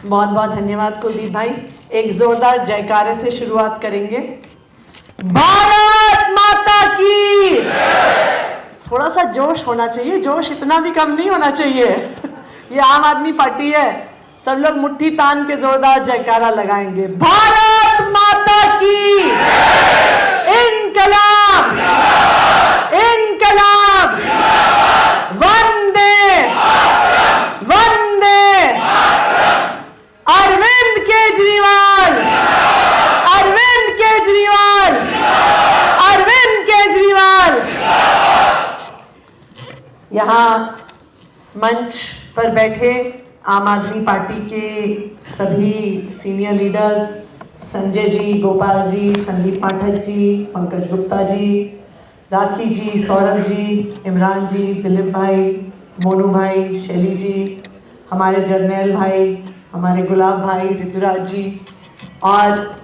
बहुत बहुत धन्यवाद कुलदीप भाई। एक जोरदार जयकारे से शुरुआत करेंगे। भारत माता की। थोड़ा सा जोश होना चाहिए, जोश इतना भी कम नहीं होना चाहिए। ये आम आदमी पार्टी है, सब लोग मुट्ठी तान के जोरदार जयकारा लगाएंगे। भारत माता की। इनकलाब, इनकलाब, वंदे वंदे। अरविंद केजरीवाल, अरविंद केजरीवाल, अरविंद केजरीवाल। यहां मंच पर बैठे आम आदमी पार्टी के सभी सीनियर लीडर्स, संजय जी, गोपाल जी, संदीप पाठक जी, पंकज गुप्ता जी, राखी जी, सौरभ जी, इमरान जी, दिलीप भाई, मोनू भाई, शैली जी, हमारे जर्नैल भाई, हमारे गुलाब भाई, ऋतुराज जी, और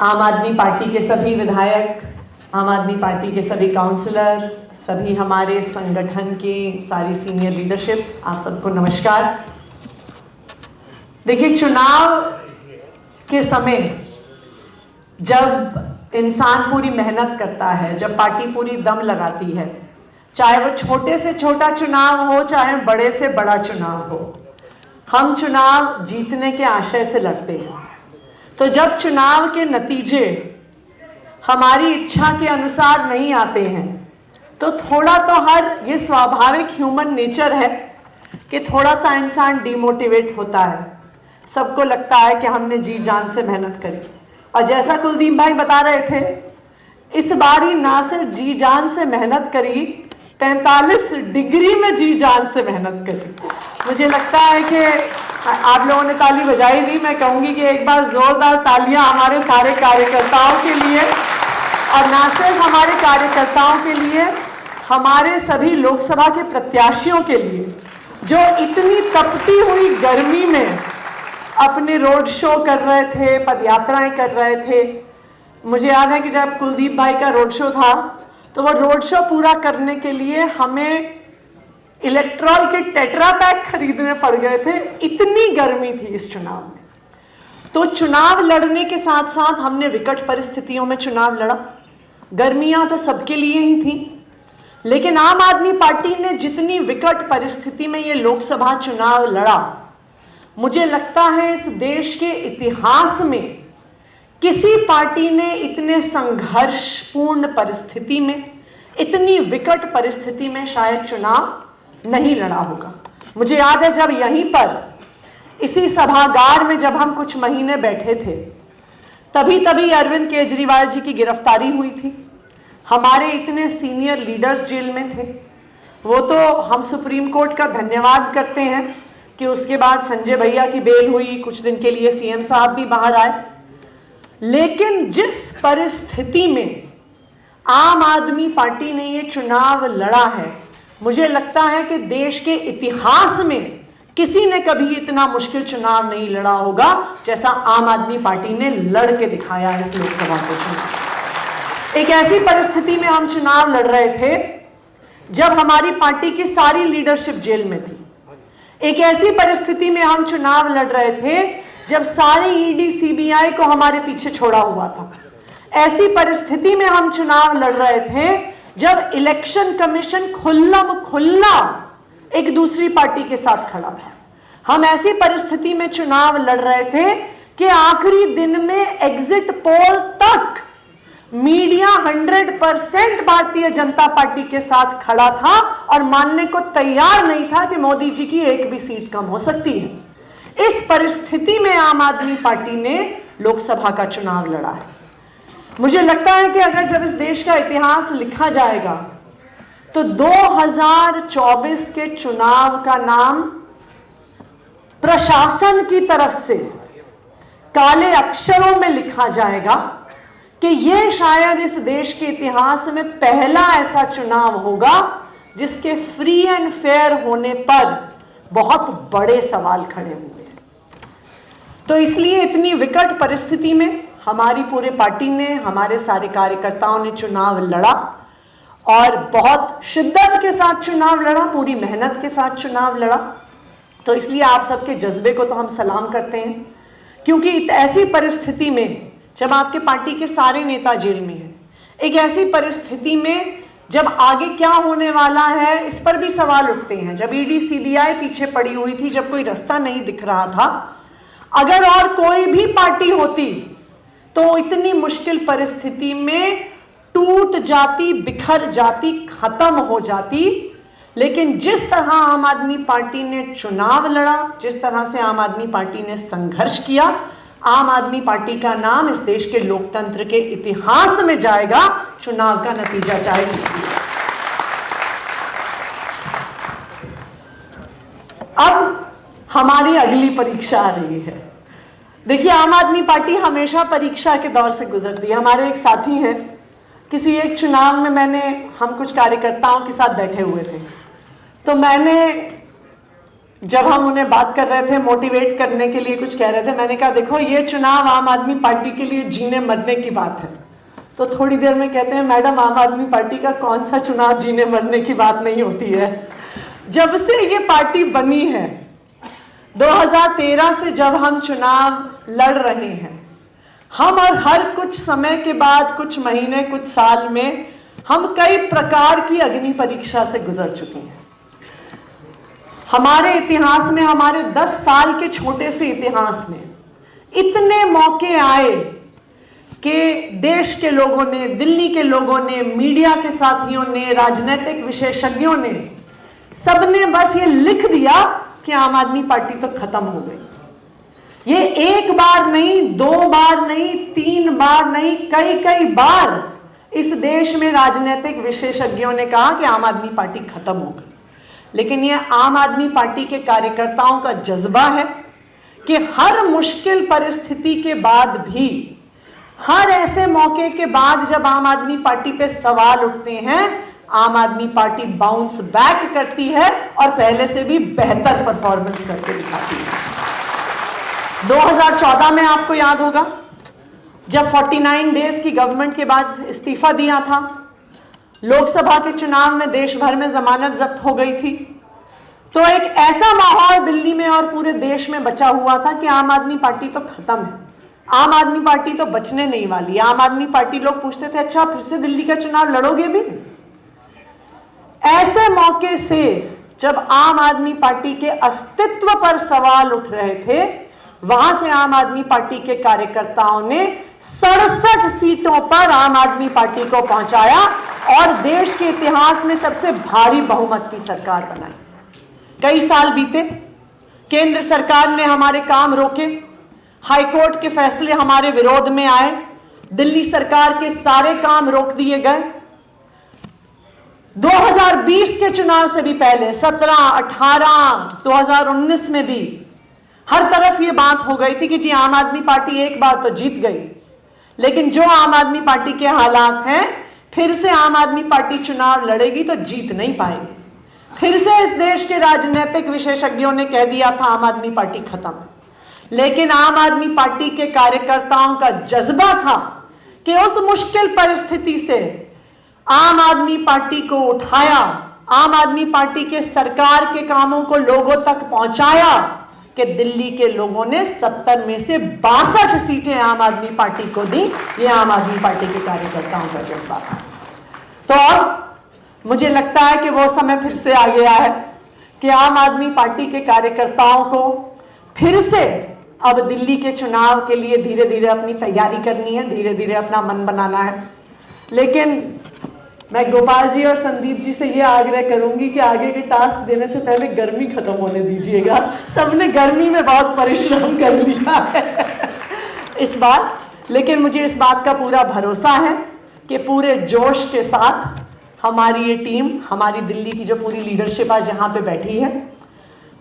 आम आदमी पार्टी के सभी विधायक, आम आदमी पार्टी के सभी काउंसलर, सभी हमारे संगठन के सारी सीनियर लीडरशिप, आप सबको नमस्कार। देखिए, चुनाव के समय जब इंसान पूरी मेहनत करता है, जब पार्टी पूरी दम लगाती है, चाहे वो छोटे से छोटा चुनाव हो, चाहे बड़े से बड़ा चुनाव हो, हम चुनाव जीतने के आशय से लड़ते हैं। तो जब चुनाव के नतीजे हमारी इच्छा के अनुसार नहीं आते हैं, तो थोड़ा तो ये स्वाभाविक ह्यूमन नेचर है कि थोड़ा सा इंसान डिमोटिवेट होता है। सबको लगता है कि हमने जी जान से मेहनत करी, और जैसा कुलदीप भाई बता रहे थे, इस बार ही ना सिर्फ जी जान से मेहनत करी, 43 डिग्री में जी जान से मेहनत करी। मुझे लगता है कि आप लोगों ने ताली बजाई दी, मैं कहूंगी कि एक बार जोरदार तालियां हमारे सारे कार्यकर्ताओं के लिए, और ना सिर्फ हमारे कार्यकर्ताओं के लिए, हमारे सभी लोकसभा के प्रत्याशियों के लिए, जो इतनी तपती हुई गर्मी में अपने रोड शो कर रहे थे, पदयात्राएं कर रहे थे। मुझे याद है कि जब कुलदीप भाई का रोड शो था, तो वो रोड शो पूरा करने के लिए हमें इलेक्ट्रॉल के टेट्रा पैक खरीदने पड़ गए थे, इतनी गर्मी थी इस चुनाव में। तो चुनाव लड़ने के साथ साथ हमने विकट परिस्थितियों में चुनाव लड़ा। गर्मियां तो सबके लिए ही थी, लेकिन आम आदमी पार्टी ने जितनी विकट परिस्थिति में ये लोकसभा चुनाव लड़ा, मुझे लगता है इस देश के इतिहास में किसी पार्टी ने इतने संघर्षपूर्ण परिस्थिति में, इतनी विकट परिस्थिति में शायद चुनाव नहीं लड़ा होगा। मुझे याद है जब यहीं पर इसी सभागार में जब हम कुछ महीने बैठे थे, तभी अरविंद केजरीवाल जी की गिरफ्तारी हुई थी। हमारे इतने सीनियर लीडर्स जेल में थे। वो तो हम सुप्रीम कोर्ट का धन्यवाद करते हैं कि उसके बाद संजय भैया की बेल हुई, कुछ दिन के लिए सीएम साहब भी बाहर आए। लेकिन जिस परिस्थिति में आम आदमी पार्टी ने ये चुनाव लड़ा है, मुझे लगता है कि देश के इतिहास में किसी ने कभी इतना मुश्किल चुनाव नहीं लड़ा होगा जैसा आम आदमी पार्टी ने लड़ के दिखाया इस लोकसभा को चुनाव। एक ऐसी परिस्थिति में हम चुनाव लड़ रहे थे जब हमारी पार्टी की सारी लीडरशिप जेल में थी। एक ऐसी परिस्थिति में हम चुनाव लड़ रहे थे जब सारी ईडी सीबीआई को हमारे पीछे छोड़ा हुआ था। ऐसी परिस्थिति में हम चुनाव लड़ रहे थे जब इलेक्शन कमीशन खुल्ला एक दूसरी पार्टी के साथ खड़ा था। हम ऐसी परिस्थिति में चुनाव लड़ रहे थे कि आखिरी दिन में एग्जिट पोल तक मीडिया 100% भारतीय जनता पार्टी के साथ खड़ा था और मानने को तैयार नहीं था कि मोदी जी की एक भी सीट कम हो सकती है। इस परिस्थिति में आम आदमी पार्टी ने लोकसभा का चुनाव लड़ा है। मुझे लगता है कि अगर जब इस देश का इतिहास लिखा जाएगा तो 2024 के चुनाव का नाम प्रशासन की तरफ से काले अक्षरों में लिखा जाएगा कि यह शायद इस देश के इतिहास में पहला ऐसा चुनाव होगा जिसके फ्री एंड फेयर होने पर बहुत बड़े सवाल खड़े हुए हैं। तो इसलिए इतनी विकट परिस्थिति में हमारी पूरी पार्टी ने, हमारे सारे कार्यकर्ताओं ने चुनाव लड़ा और बहुत शिद्दत के साथ चुनाव लड़ा, पूरी मेहनत के साथ चुनाव लड़ा। तो इसलिए आप सबके जज्बे को तो हम सलाम करते हैं, क्योंकि ऐसी परिस्थिति में जब आपके पार्टी के सारे नेता जेल में हैं, एक ऐसी परिस्थिति में जब आगे क्या होने वाला है इस पर भी सवाल उठते हैं, जब ईडी सीबीआई पीछे पड़ी हुई थी, जब कोई रास्ता नहीं दिख रहा था, अगर और कोई भी पार्टी होती तो इतनी मुश्किल परिस्थिति में टूट जाती, बिखर जाती, खत्म हो जाती। लेकिन जिस तरह आम आदमी पार्टी ने चुनाव लड़ा, जिस तरह से आम आदमी पार्टी ने संघर्ष किया, आम आदमी पार्टी का नाम इस देश के लोकतंत्र के इतिहास में जाएगा, चुनाव का नतीजा चाहे कुछ भी। अब हमारी अगली परीक्षा आ रही है। देखिए, आम आदमी पार्टी हमेशा परीक्षा के दौर से गुजरती है। हमारे एक साथी हैं, किसी एक चुनाव में हम कुछ कार्यकर्ताओं के साथ बैठे हुए थे, तो जब हम उन्हें बात कर रहे थे, मोटिवेट करने के लिए कुछ कह रहे थे, मैंने कहा देखो ये चुनाव आम आदमी पार्टी के लिए जीने मरने की बात है। तो थोड़ी देर में कहते हैं मैडम, आम आदमी पार्टी का कौन सा चुनाव जीने मरने की बात नहीं होती है। जब से ये पार्टी बनी है, 2013 से जब हम चुनाव लड़ रहे हैं, हम और हर कुछ समय के बाद, कुछ महीने, कुछ साल में हम कई प्रकार की अग्नि परीक्षा से गुजर चुके हैं। हमारे इतिहास में, हमारे 10 साल के छोटे से इतिहास में इतने मौके आए कि देश के लोगों ने, दिल्ली के लोगों ने, मीडिया के साथियों ने, राजनीतिक विशेषज्ञों ने, सबने बस ये लिख दिया कि आम आदमी पार्टी तो खत्म हो गई। ये एक बार नहीं, 2 बार नहीं, 3 बार नहीं, कई बार इस देश में राजनीतिक विशेषज्ञों ने कहा कि आम आदमी पार्टी खत्म हो गई। लेकिन ये आम आदमी पार्टी के कार्यकर्ताओं का जज्बा है कि हर मुश्किल परिस्थिति के बाद भी, हर ऐसे मौके के बाद जब आम आदमी पार्टी पे सवाल उठते हैं, आम आदमी पार्टी बाउंस बैक करती है और पहले से भी बेहतर परफॉर्मेंस करके दिखाती है। 2014 में आपको याद होगा, जब 49 डेज की गवर्नमेंट के बाद इस्तीफा दिया था, लोकसभा के चुनाव में देश भर में जमानत जब्त हो गई थी, तो एक ऐसा माहौल दिल्ली में और पूरे देश में बचा हुआ था कि आम आदमी पार्टी तो खत्म है, आम आदमी पार्टी तो बचने नहीं वाली। आम आदमी पार्टी, लोग पूछते थे अच्छा फिर से दिल्ली का चुनाव लड़ोगे भी? ऐसे मौके से जब आम आदमी पार्टी के अस्तित्व पर सवाल उठ रहे थे, वहां से आम आदमी पार्टी के कार्यकर्ताओं ने 67 सीटों पर आम आदमी पार्टी को पहुंचाया और देश के इतिहास में सबसे भारी बहुमत की सरकार बनाई। कई साल बीते, केंद्र सरकार ने हमारे काम रोके, हाईकोर्ट के फैसले हमारे विरोध में आए, दिल्ली सरकार के सारे काम रोक दिए गए। 2020 के चुनाव से भी पहले 17, 18, 2019 में भी हर तरफ ये बात हो गई थी कि जी आम आदमी पार्टी एक बार तो जीत गई, लेकिन जो आम आदमी पार्टी के हालात हैं, फिर से आम आदमी पार्टी चुनाव लड़ेगी तो जीत नहीं पाएगी। फिर से इस देश के राजनीतिक विशेषज्ञों ने कह दिया था आम आदमी पार्टी खत्म। लेकिन आम आदमी पार्टी के कार्यकर्ताओं का जज्बा था कि उस मुश्किल परिस्थिति से आम आदमी पार्टी को उठाया, आम आदमी पार्टी के सरकार के कामों को लोगों तक पहुंचाया कि दिल्ली के लोगों ने 70 में से 62 सीटें आम आदमी पार्टी को दी। ये आम आदमी पार्टी के कार्यकर्ताओं का जज्बा था। तो अब मुझे लगता है कि वो समय फिर से आ गया है कि आम आदमी पार्टी के कार्यकर्ताओं को फिर से अब दिल्ली के चुनाव के लिए धीरे धीरे अपनी तैयारी करनी है, धीरे धीरे अपना मन बनाना है। लेकिन मैं गोपाल जी और संदीप जी से ये आग्रह करूंगी कि आगे के टास्क देने से पहले गर्मी खत्म होने दीजिएगा। सबने गर्मी में बहुत परिश्रम कर लिया है इस बार, लेकिन मुझे इस बात का पूरा भरोसा है कि पूरे जोश के साथ हमारी ये टीम, हमारी दिल्ली की जो पूरी लीडरशिप आज यहाँ पे बैठी है,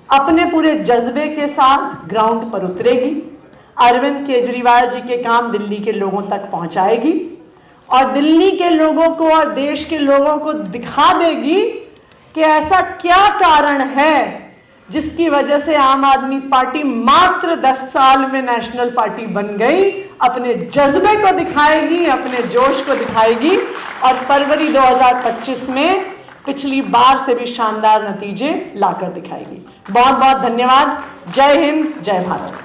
अपने पूरे जज्बे के साथ ग्राउंड पर उतरेगी, अरविंद केजरीवाल जी के काम दिल्ली के लोगों तक पहुंचाएगी और दिल्ली के लोगों को और देश के लोगों को दिखा देगी कि ऐसा क्या कारण है जिसकी वजह से आम आदमी पार्टी मात्र 10 साल में नेशनल पार्टी बन गई। अपने जज्बे को दिखाएगी, अपने जोश को दिखाएगी और फरवरी 2025 में पिछली बार से भी शानदार नतीजे लाकर दिखाएगी। बहुत बहुत धन्यवाद। जय हिंद, जय भारत।